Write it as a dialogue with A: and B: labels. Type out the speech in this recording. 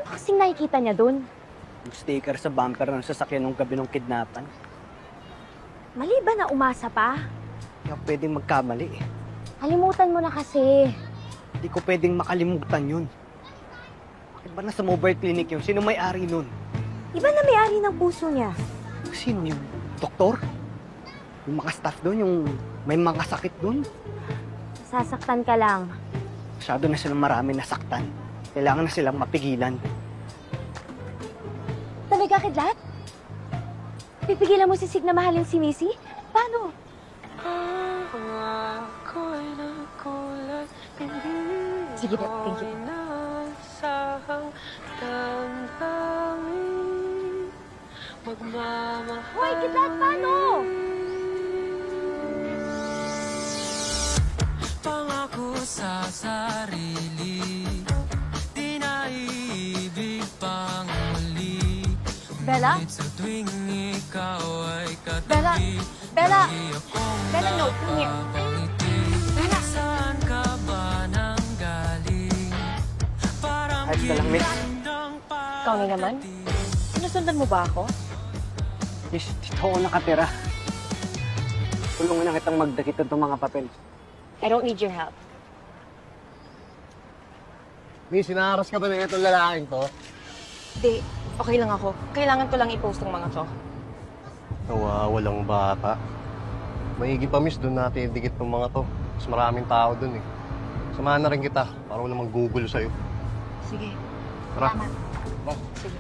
A: Kasing nakikita niya dun.
B: Yung sticker sa bumper ng sasakyan nung gabi ng kidnapan.
A: Mali ba na umasa pa?
B: Hindi ako pwedeng magkamali eh.
A: Kalimutan mo na kasi.
B: Hindi ko pwedeng makalimutan yun. Bakit ba nasa mobile clinic yun? Sino may-ari nun?
A: Iba na may-ari ng puso niya.
B: Sino yung doktor? Yung mga staff doon, yung may mga sakit doon?
A: Sasaktan ka lang.
B: Masyado na silang marami nasaktan. Kailangan na silang mapigilan.
A: Tabi ka, Kidlat? Pipigilan mo si Sig na mahalin si Missy? Paano? Sige na, thank you. Hoy, Kidlat, paano?
C: Pangako sa sarili, di na iibig pang muli.
A: Bella?
C: Sa tuwing ikaw ay
A: Bella!
C: katabi,
A: Bella!
C: lagi akong
A: Bella, no, come here.
C: napapangiti.
A: Bella!
C: Saan ka ba nanggaling? Parang
B: Ayos ka lang, miss.
A: Ikaw na naman? Sinusundan mo ba ako?
B: Yes, dito ako nakatira. Tulungan na kitang magdakit itong mga papel.
A: I don't need your help.
D: Miss, sinaharas ka ba na itong lalaking to?
E: Hindi, okay lang ako. Kailangan ko lang i-post ng mga to.
D: Nawawalang bata. Maigi pa, miss, doon natin idikit ng mga to. Mas maraming tao doon eh. Samahan na rin kita para walang mag-google sa'yo.
E: Sige.
D: Tara.
E: Salamat. Sige.